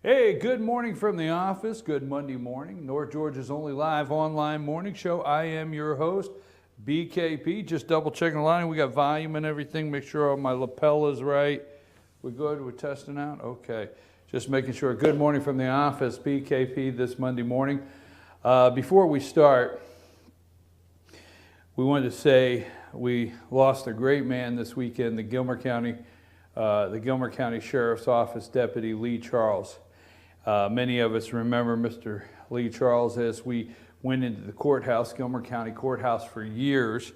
Hey, good morning from the office. Good Monday morning. North Georgia's only live online morning show. I am your host, BKP. Just double checking the line. We got volume and everything. Make sure all my lapel is right. We're good. We're testing out. Okay. Just making sure. Good morning from the office, BKP, this Monday morning. Before we start, we wanted to say we lost a great man this weekend, the Gilmer County Sheriff's Office Deputy Lee Charles. Many of us remember Mr. Lee Charles as we went into the courthouse, Gilmer County Courthouse, for years.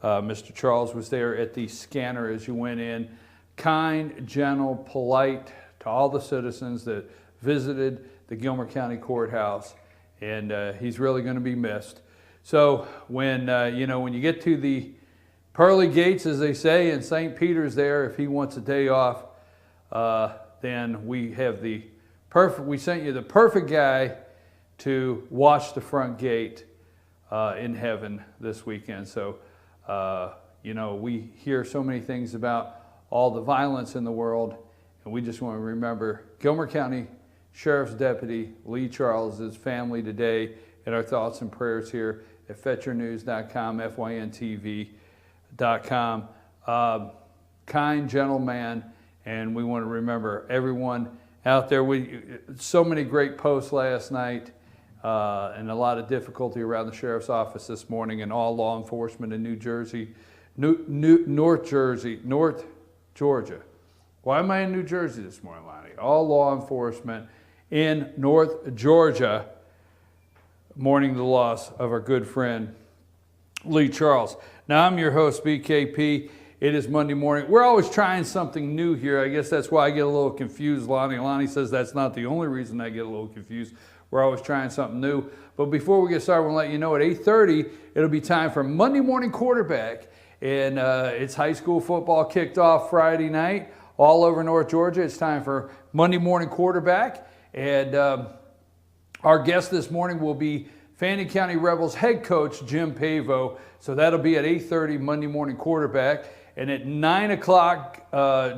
Mr. Charles was there at the scanner as you went in. Kind, gentle, polite to all the citizens that visited the Gilmer County Courthouse, and he's really going to be missed. So when you get to the pearly gates, as they say, in St. Peter's there, if he wants a day off, then we have we sent you the perfect guy to watch the front gate in heaven this weekend. So, we hear so many things about all the violence in the world, and we just want to remember Gilmer County Sheriff's Deputy Lee Charles' family today, and our thoughts and prayers here at FetcherNews.com, FYNTV.com. Kind, gentle man, and we want to remember everyone out there. So many great posts last night, and a lot of difficulty around the sheriff's office this morning, and all law enforcement in North Georgia. Why am I in New Jersey this morning, Lonnie? All law enforcement in North Georgia mourning the loss of our good friend Lee Charles. Now, I'm your host, BKP. It is Monday morning. We're always trying something new here. I guess that's why I get a little confused, Lonnie. Lonnie says that's not the only reason I get a little confused. We're always trying something new. But before we get started, we'll let you know at 8:30, it'll be time for Monday Morning Quarterback. And it's high school football kicked off Friday night all over North Georgia. It's time for Monday Morning Quarterback. And our guest this morning will be Fannin County Rebels head coach Jim Pavo. So that'll be at 8:30 Monday Morning Quarterback. And at 9 o'clock,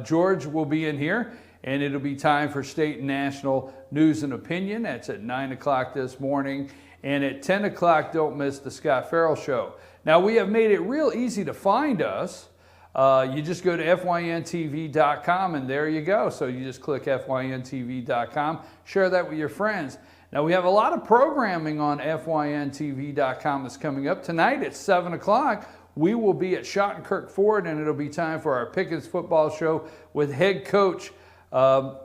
George will be in here, and it'll be time for state and national news and opinion. That's at 9 o'clock this morning. And at 10 o'clock, don't miss the Scott Farrell Show. Now, we have made it real easy to find us. You just go to FYNTV.com, and there you go. So you just click FYNTV.com, share that with your friends. Now, we have a lot of programming on FYNTV.com that's coming up. Tonight at 7 o'clock, we will be at Schottenkirk Ford, and it'll be time for our Pickens football show with head coach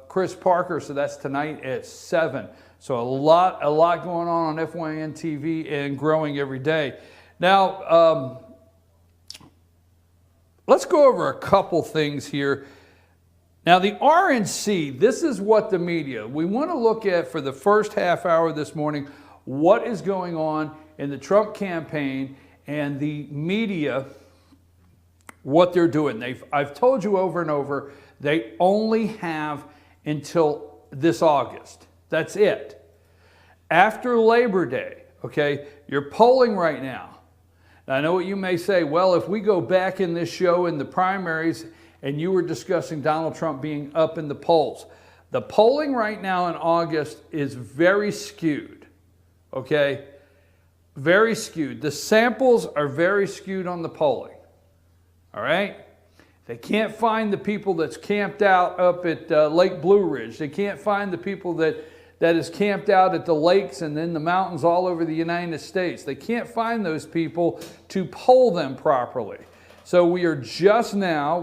Chris Parker. So that's tonight at 7. So a lot going on FYN TV and growing every day. Now, let's go over a couple things here. Now, the RNC, this is what the media, we want to look at for the first half hour this morning, what is going on in the Trump campaign and the media, what they're doing. I've told you over and over, they only have until this August. That's it. After Labor Day, okay, you're polling right now. Now, I know what you may say, well, if we go back in this show in the primaries and you were discussing Donald Trump being up in the polls, the polling right now in August is very skewed, okay? Very skewed. The samples are very skewed on the polling, all right? They can't find the people that's camped out up at Lake Blue Ridge. They can't find the people that is camped out at the lakes and in the mountains all over the United States. They can't find those people to poll them properly. So we are just now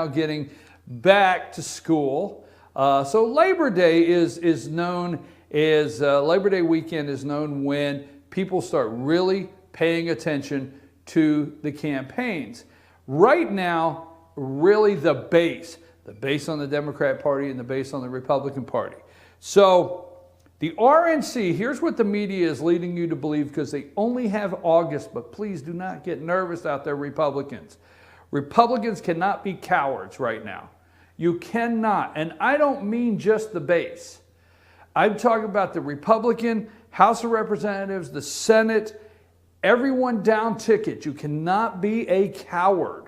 getting back to school. So Labor Day is known as, Labor Day weekend is known when people start really paying attention to the campaigns. Right now, really the base on the Democrat Party and the base on the Republican Party. So the RNC, here's what the media is leading you to believe, because they only have August, but please do not get nervous out there, Republicans. Republicans cannot be cowards right now. You cannot, and I don't mean just the base. I'm talking about the Republican House of Representatives, the Senate, everyone down ticket. You cannot be a coward.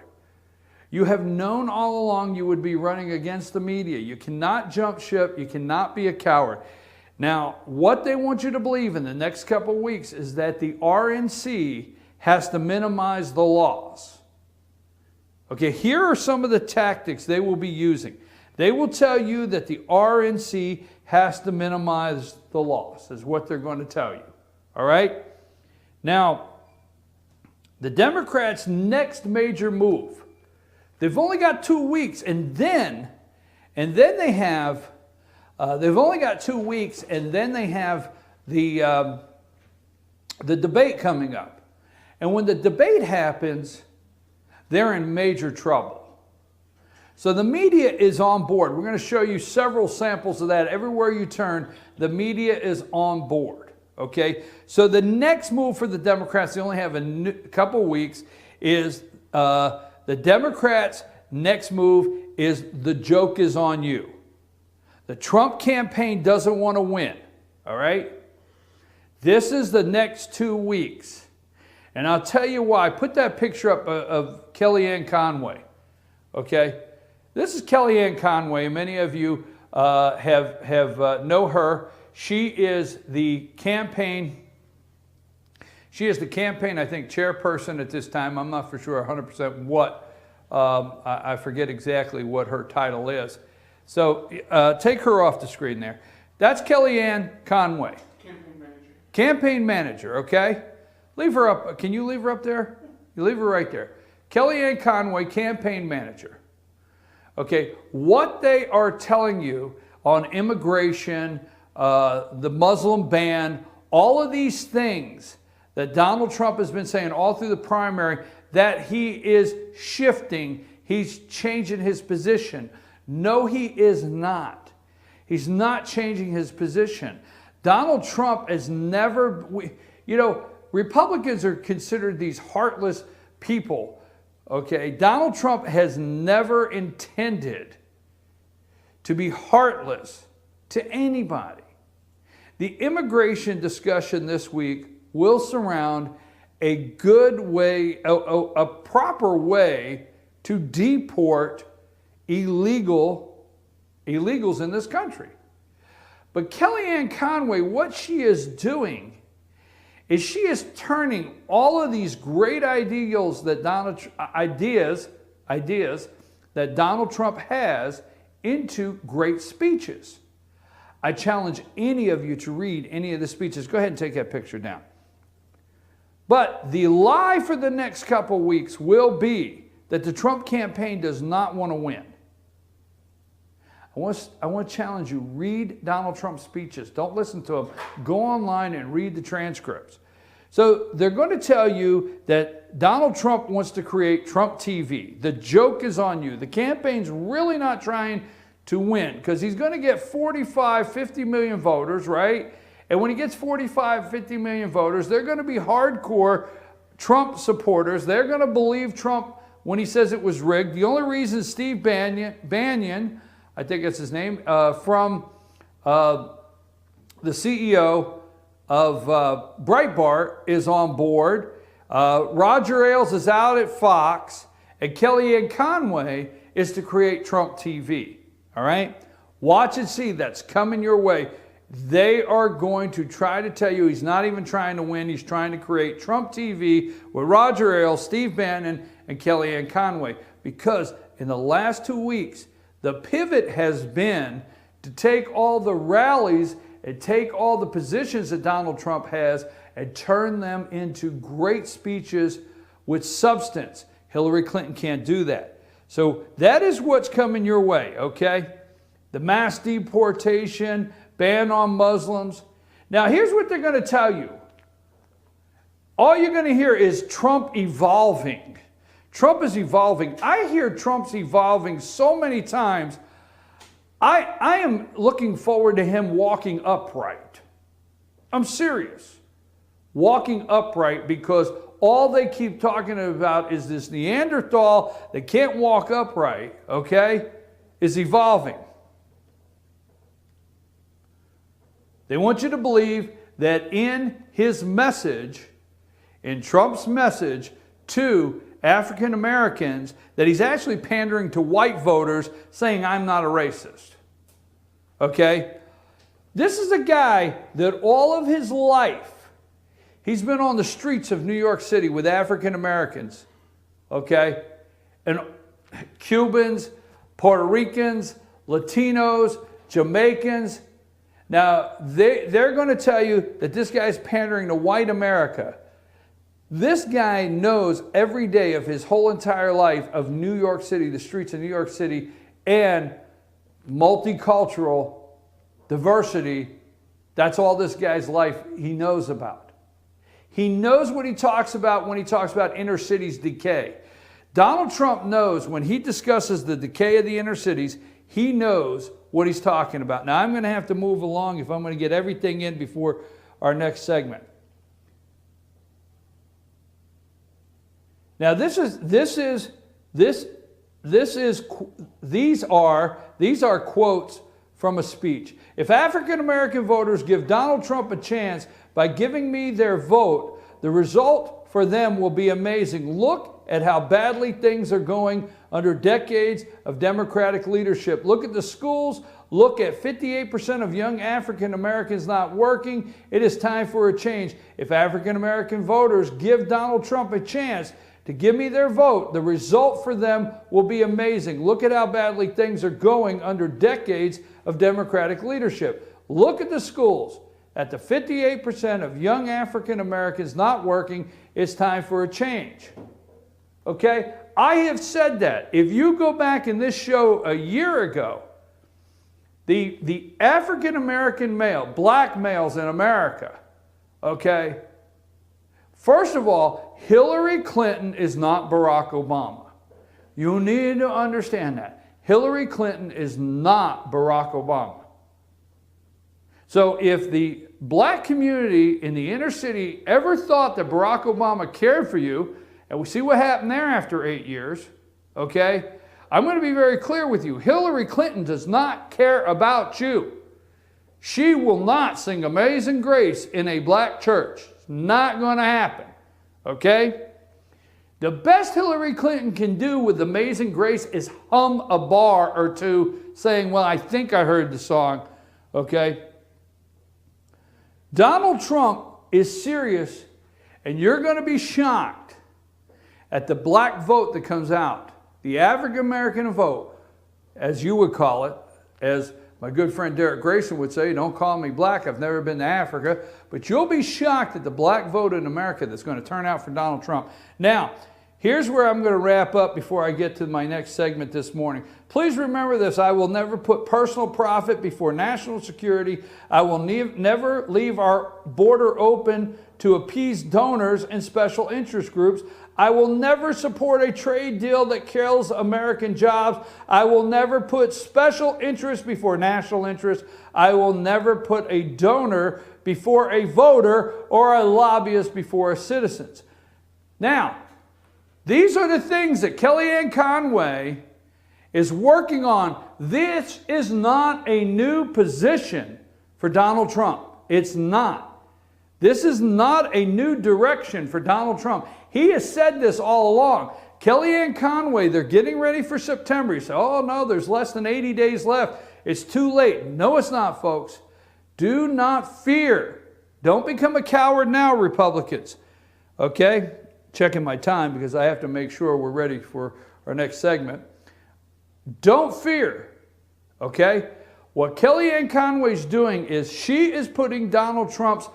You have known all along you would be running against the media. You cannot jump ship. You cannot be a coward. Now, what they want you to believe in the next couple of weeks is that the RNC has to minimize the loss. Okay, here are some of the tactics they will be using. They will tell you that the RNC has to minimize the loss, is what they're going to tell you. All right? Now, the Democrats' next major move, they've only got 2 weeks, and then they have, they've only got 2 weeks, and then they have the debate coming up. And when the debate happens, they're in major trouble. So the media is on board. We're going to show you several samples of that. Everywhere you turn, the media is on board. Okay? So the next move for the Democrats, they only have a couple weeks, is the Democrats' next move is the joke is on you. The Trump campaign doesn't want to win. All right? This is the next 2 weeks. And I'll tell you why. Put that picture up of Kellyanne Conway. Okay? This is Kellyanne Conway. Many of you know her. She is the campaign, I think, chairperson at this time. I'm not for sure 100% what. I forget exactly what her title is. So take her off the screen there. That's Kellyanne Conway. Campaign manager. Campaign manager, okay? Leave her up. Can you leave her up there? You leave her right there. Kellyanne Conway, campaign manager. Okay, what they are telling you on immigration, the Muslim ban, all of these things that Donald Trump has been saying all through the primary, that he is shifting, he's changing his position. No, he is not. He's not changing his position. Donald Trump has never, you know, Republicans are considered these heartless people. Okay, Donald Trump has never intended to be heartless to anybody. The immigration discussion this week will surround a good way, a proper way to deport illegals in this country. But Kellyanne Conway, what she is doing is she is turning all of these great ideas that Donald Trump has into great speeches. I challenge any of you to read any of the speeches. Go ahead and take that picture down. But the lie for the next couple weeks will be that the Trump campaign does not want to win. I want to challenge you, read Donald Trump's speeches. Don't listen to them. Go online and read the transcripts. So they're going to tell you that Donald Trump wants to create Trump TV. The joke is on you. The campaign's really not trying to win because he's going to get 45, 50 million voters, right? And when he gets 45, 50 million voters, they're going to be hardcore Trump supporters. They're going to believe Trump when he says it was rigged. The only reason Steve Bannon, I think that's his name, from the CEO of Breitbart is on board. Roger Ailes is out at Fox, and Kellyanne Conway is to create Trump TV. All right? Watch and see. That's coming your way. They are going to try to tell you he's not even trying to win. He's trying to create Trump TV with Roger Ailes, Steve Bannon, and Kellyanne Conway. Because in the last 2 weeks, the pivot has been to take all the rallies and take all the positions that Donald Trump has and turn them into great speeches with substance. Hillary Clinton can't do that. So that is what's coming your way, okay? The mass deportation, ban on Muslims. Now here's what they're going to tell you. All you're going to hear is Trump evolving. Trump is evolving. I hear Trump's evolving so many times. I am looking forward to him walking upright. I'm serious. Walking upright, because all they keep talking about is this Neanderthal that can't walk upright, okay, is evolving. They want you to believe that in his message, in Trump's message to African Americans that he's actually pandering to white voters, saying, I'm not a racist. Okay? This is a guy that all of his life, he's been on the streets of New York City with African Americans, okay? And Cubans, Puerto Ricans, Latinos, Jamaicans. Now, they're going to tell you that this guy's pandering to white America. This guy knows every day of his whole entire life of New York City, the streets of New York City, and multicultural diversity. That's all this guy's life he knows about. He knows what he talks about when he talks about inner cities decay. Donald Trump knows when he discusses the decay of the inner cities, he knows what he's talking about. Now, I'm going to have to move along if I'm going to get everything in before our next segment. Now, these are quotes from a speech. If African American voters give Donald Trump a chance by giving me their vote, the result for them will be amazing. Look at how badly things are going under decades of Democratic leadership. Look at the schools. Look at 58% of young African Americans not working. It is time for a change. If African American voters give Donald Trump a chance to give me their vote, the result for them will be amazing. Look at how badly things are going under decades of Democratic leadership. Look at the schools. At the 58% of young African Americans not working, it's time for a change. Okay? I have said that. If you go back in this show a year ago, the African American male, black males in America, okay? First of all, Hillary Clinton is not Barack Obama. You need to understand that. Hillary Clinton is not Barack Obama. So if the black community in the inner city ever thought that Barack Obama cared for you, and we see what happened there after 8 years, okay? I'm going to be very clear with you. Hillary Clinton does not care about you. She will not sing Amazing Grace in a black church. It's not going to happen, okay? The best Hillary Clinton can do with Amazing Grace is hum a bar or two saying, well, I think I heard the song, okay? Donald Trump is serious, and you're going to be shocked at the black vote that comes out. The African American vote, as you would call it, as my good friend Derek Grayson would say, don't call me black, I've never been to Africa, but you'll be shocked at the black vote in America that's going to turn out for Donald Trump. Now, here's where I'm going to wrap up before I get to my next segment this morning. Please remember this, I will never put personal profit before national security. I will never leave our border open to appease donors and special interest groups. I will never support a trade deal that kills American jobs. I will never put special interest before national interest. I will never put a donor before a voter or a lobbyist before a citizen. Now, these are the things that Kellyanne Conway is working on. This is not a new position for Donald Trump. It's not. This is not a new direction for Donald Trump. He has said this all along. Kellyanne Conway, they're getting ready for September. You say, oh no, there's less than 80 days left. It's too late. No, it's not, folks. Do not fear. Don't become a coward now, Republicans. Okay? Checking my time because I have to make sure we're ready for our next segment. Don't fear. Okay? What Kellyanne Conway's doing is she is putting Donald Trump's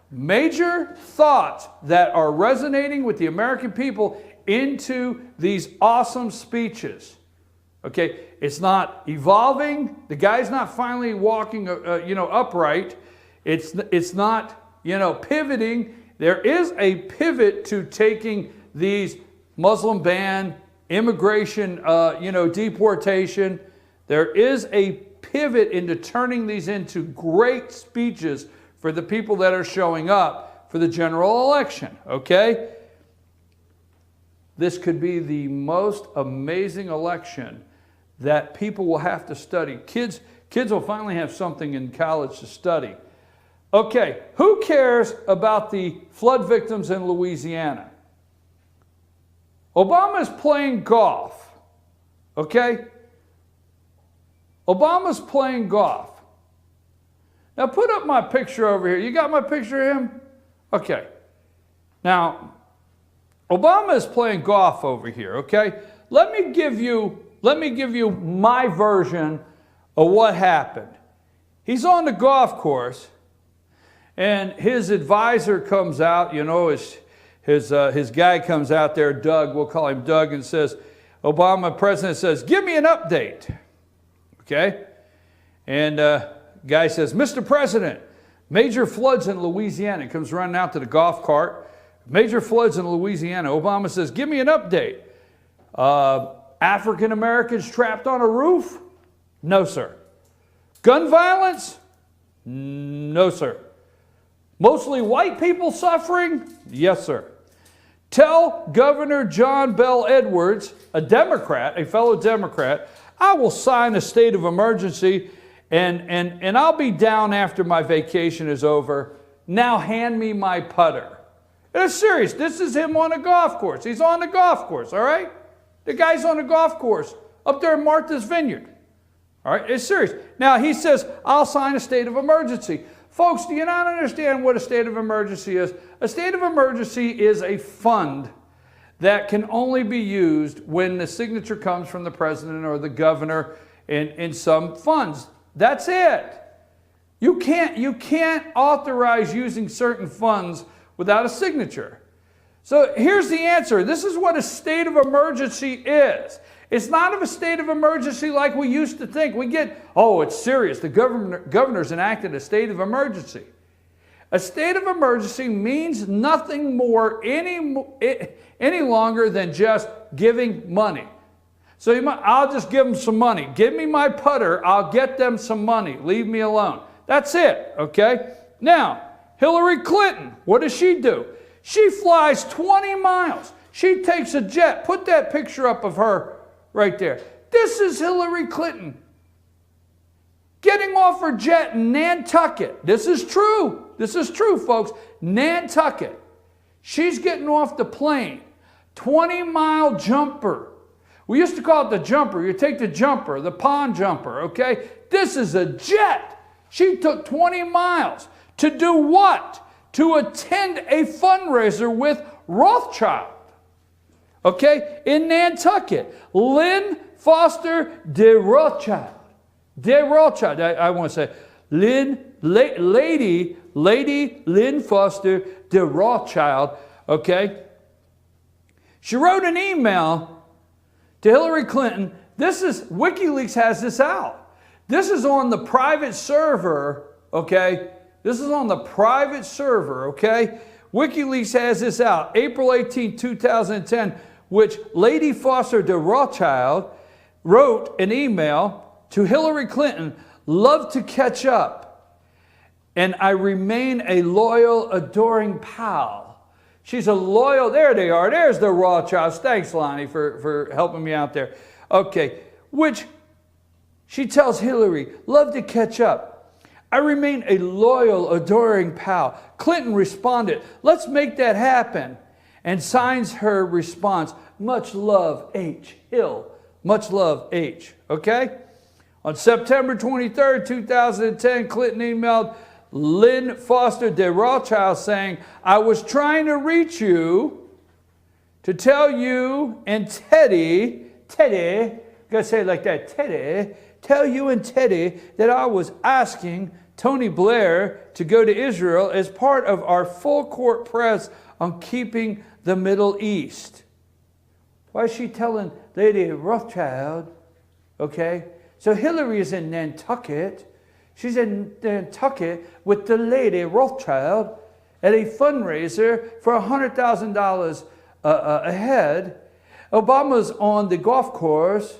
major thoughts that are resonating with the American people into these awesome speeches. Okay, it's not evolving. The guy's not finally walking, upright. It's not, pivoting. There is a pivot to taking these Muslim ban, immigration, deportation. There is a pivot into turning these into great speeches for the people that are showing up for the general election, okay? This could be the most amazing election that people will have to study. Kids will finally have something in college to study. Okay, who cares about the flood victims in Louisiana? Obama's playing golf, okay? Obama's playing golf. Now put up my picture over here. You got my picture of him? Okay. Now, Obama is playing golf over here, okay? Let me give you my version of what happened. He's on the golf course, and his advisor comes out, you know, his guy comes out there, Doug, we'll call him Doug, and says, Obama, president says, give me an update, okay? And guy says, Mr. President, major floods in Louisiana. He comes running out to the golf cart. Major floods in Louisiana. Obama says, give me an update. African Americans trapped on a roof? No, sir. Gun violence? No, sir. Mostly white people suffering? Yes, sir. Tell Governor John Bel Edwards, a Democrat, a fellow Democrat, I will sign a state of emergency and I'll be down after my vacation is over. Now hand me my putter. It's serious. This is him on a golf course. He's on the golf course, all right? The guy's on a golf course up there in Martha's Vineyard. All right, it's serious. Now he says, I'll sign a state of emergency. Folks, do you not understand what a state of emergency is? A state of emergency is a fund that can only be used when the signature comes from the president or the governor in some funds. That's it. You can't authorize using certain funds without a signature. So here's the answer. This is what a state of emergency is. It's not a state of emergency like we used to think. We get, oh, it's serious. The governor's enacted a state of emergency. A state of emergency means nothing more any longer than just giving money. So I'll just give them some money. Give me my putter. I'll get them some money. Leave me alone. That's it, okay? Now, Hillary Clinton, what does she do? She flies 20 miles. She takes a jet. Put that picture up of her right there. This is Hillary Clinton getting off her jet in Nantucket. This is true. This is true, folks. Nantucket. She's getting off the plane. 20-mile jumper. We used to call it the jumper. You take the jumper, the pond jumper, okay? This is a jet. She took 20 miles. To do what? To attend a fundraiser with Rothschild, okay, in Nantucket. Lynn Foster de Rothschild. De Rothschild, I want to say, Lady Lynn Foster de Rothschild, okay? She wrote an email to Hillary Clinton. WikiLeaks has this out. This is on the private server, okay? This is on the private server, okay? WikiLeaks has this out, April 18, 2010, which Lady Foster de Rothschild wrote an email to Hillary Clinton, love to catch up, and I remain a loyal, adoring pal. She's a loyal, there they are, there's the Rothschilds. Thanks, Lonnie, for helping me out there. Okay, which she tells Hillary, love to catch up. I remain a loyal, adoring pal. Clinton responded, let's make that happen, and signs her response, much love, H. Hill. Much love, H. Okay? On September 23rd, 2010, Clinton emailed Lynn Foster de Rothschild saying, I was trying to reach you to tell you and Teddy, gotta say it like that, Teddy, tell you and Teddy that I was asking Tony Blair to go to Israel as part of our full court press on keeping the Middle East. Why is she telling Lady Rothschild? Okay, so Hillary is in Nantucket. She's in Nantucket with the Lady Rothschild at a fundraiser for $100,000 a head. Obama's on the golf course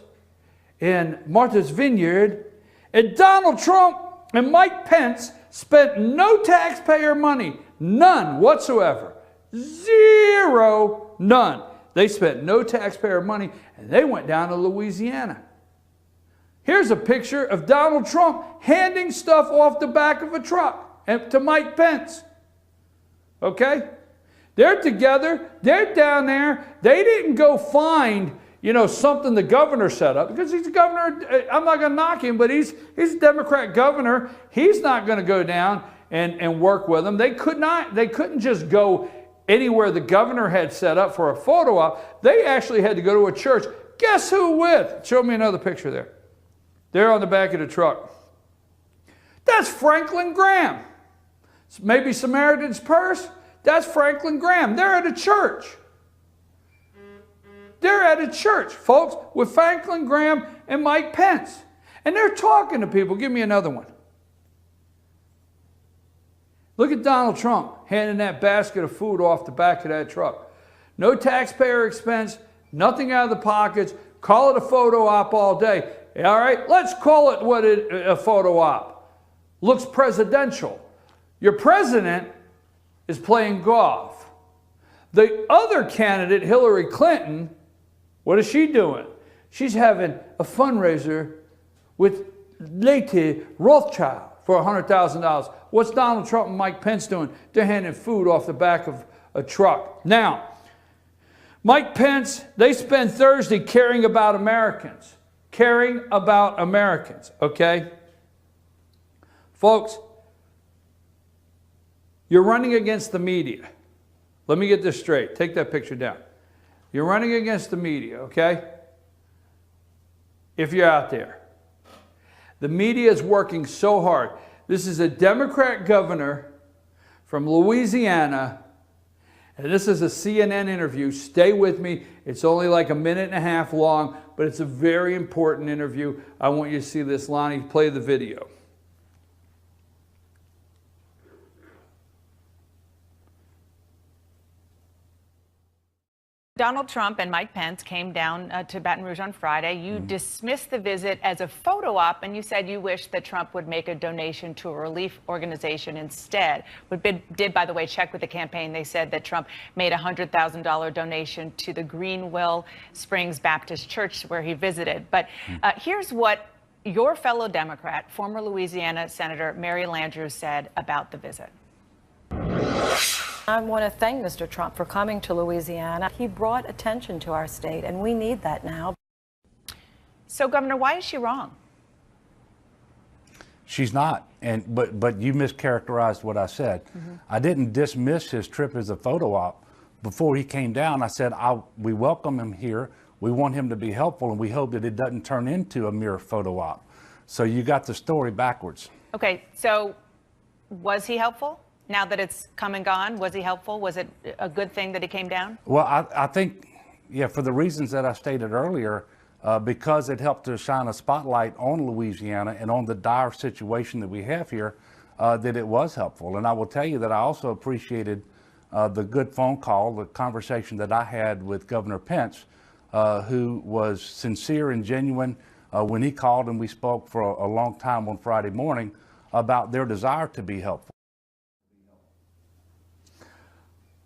in Martha's Vineyard, and Donald Trump and Mike Pence spent no taxpayer money, none whatsoever, zero, none. They spent no taxpayer money, and they went down to Louisiana. Here's a picture of Donald Trump handing stuff off the back of a truck to Mike Pence. Okay? They're together. They're down there. They didn't go find, you know, something the governor set up, because he's a governor. I'm not going to knock him, but he's a Democrat governor. He's not going to go down and work with them. They couldn't just go anywhere the governor had set up for a photo op. They actually had to go to a church. Guess who with? Show me another picture there. They're on the back of the truck. That's Franklin Graham. Maybe Samaritan's Purse. That's Franklin Graham. They're at a church. They're at a church, folks, with Franklin Graham and Mike Pence. And they're talking to people. Give me another one. Look at Donald Trump handing that basket of food off the back of that truck. No taxpayer expense, nothing out of the pockets. Call it a photo op all day. All right, let's call it a photo op. Looks presidential. Your president is playing golf. The other candidate, Hillary Clinton, what is she doing? She's having a fundraiser with Lady Rothschild for $100,000. What's Donald Trump and Mike Pence doing? They're handing food off the back of a truck. Now, Mike Pence, they spend Thursday caring about Americans. Caring about Americans, okay? Folks, you're running against the media. Let me get this straight. Take that picture down. You're running against the media, okay? If you're out there. The media is working so hard. This is a Democrat governor from Louisiana, and this is a CNN interview. Stay with me. It's only like a minute and a half long, but it's a very important interview. I want you to see this. Lonnie, play the video. Donald Trump and Mike Pence came down to Baton Rouge on Friday. You dismissed the visit as a photo op, and you said you wish that Trump would make a donation to a relief organization instead. Did, by the way, check with the campaign. They said that Trump made a $100,000 donation to the Greenville Springs Baptist Church where he visited. But here's what your fellow Democrat, former Louisiana Senator Mary Landrieu, said about the visit. I want to thank Mr. Trump for coming to Louisiana. He brought attention to our state, and we need that now. So, Governor, why is she wrong? She's not, but you mischaracterized what I said. I didn't dismiss his trip as a photo op. Before he came down, I said we welcome him here. We want him to be helpful, and we hope that it doesn't turn into a mere photo op. So you got the story backwards. Okay, so was he helpful? Now that it's come and gone, was he helpful? Was it a good thing that he came down? Well, I think, yeah, for the reasons that I stated earlier, because it helped to shine a spotlight on Louisiana and on the dire situation that we have here, that it was helpful. And I will tell you that I also appreciated the good phone call, the conversation that I had with Governor Pence, who was sincere and genuine when he called, and we spoke for a long time on Friday morning about their desire to be helpful.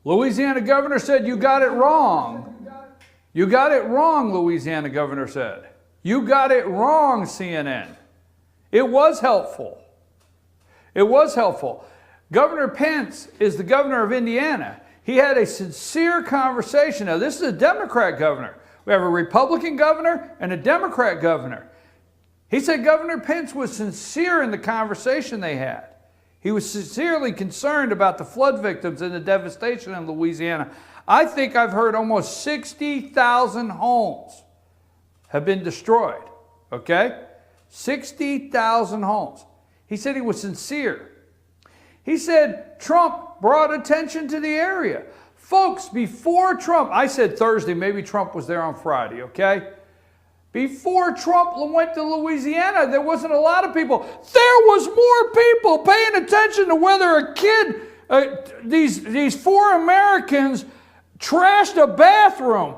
Louisiana governor said, you got it wrong. You got it wrong, Louisiana governor said. You got it wrong, CNN. It was helpful. It was helpful. Governor Pence is the governor of Indiana. He had a sincere conversation. Now, this is a Democrat governor. We have a Republican governor and a Democrat governor. He said Governor Pence was sincere in the conversation they had. He was sincerely concerned about the flood victims and the devastation in Louisiana. I think I've heard almost 60,000 homes have been destroyed, okay? 60,000 homes. He said he was sincere. He said Trump brought attention to the area. Folks, before Trump, I said Thursday, maybe Trump was there on Friday, okay? Before Trump went to Louisiana, there wasn't a lot of people. There was more people paying attention to whether a kid, these 4 Americans trashed a bathroom.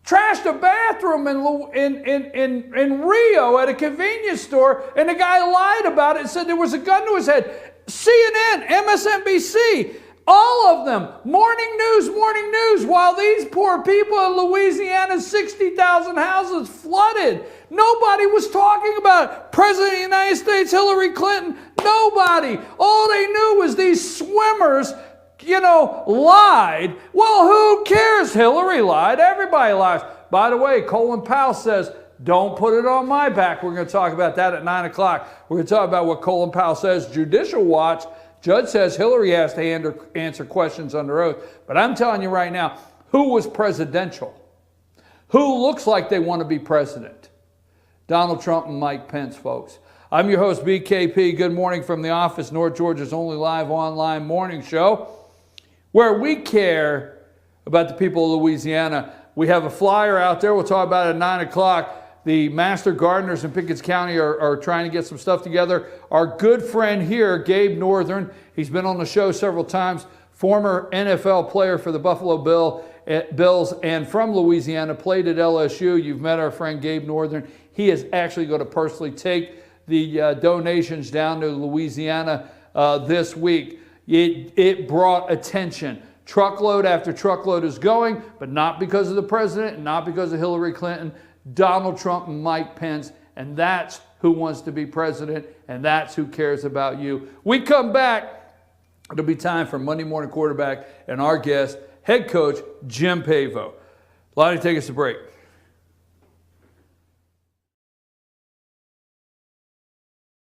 Trashed a bathroom in Rio at a convenience store, and the guy lied about it and said there was a gun to his head. CNN, MSNBC, all of them, morning news, while these poor people in Louisiana, 60,000 houses flooded. Nobody was talking about it. President of the United States, Hillary Clinton, nobody. All they knew was these swimmers lied. Well, who cares? Hillary lied. Everybody lies. By the way, Colin Powell says, don't put it on my back. We're going to talk about that at 9 o'clock. We're going to talk about what Colin Powell says. Judicial Watch, judge says Hillary has to answer questions under oath. But I'm telling you right now, who was presidential? Who looks like they want to be president? Donald Trump and Mike Pence, folks. I'm your host, BKP. Good morning from the office, North Georgia's only live online morning show, where we care about the people of Louisiana. We have a flyer out there. We'll talk about it at 9 o'clock. The master gardeners in Pickens County are trying to get some stuff together. Our good friend here, Gabe Northern, he's been on the show several times, former NFL player for the Buffalo Bills and from Louisiana, played at LSU. You've met our friend Gabe Northern. He is actually going to personally take the donations down to Louisiana this week. It brought attention. Truckload after truckload is going, but not because of the president and not because of Hillary Clinton. Donald Trump and Mike Pence, and that's who wants to be president, and that's who cares about you. We come back, it'll be time for Monday Morning Quarterback and our guest, head coach Jim Pavo. Lonnie, take us a break.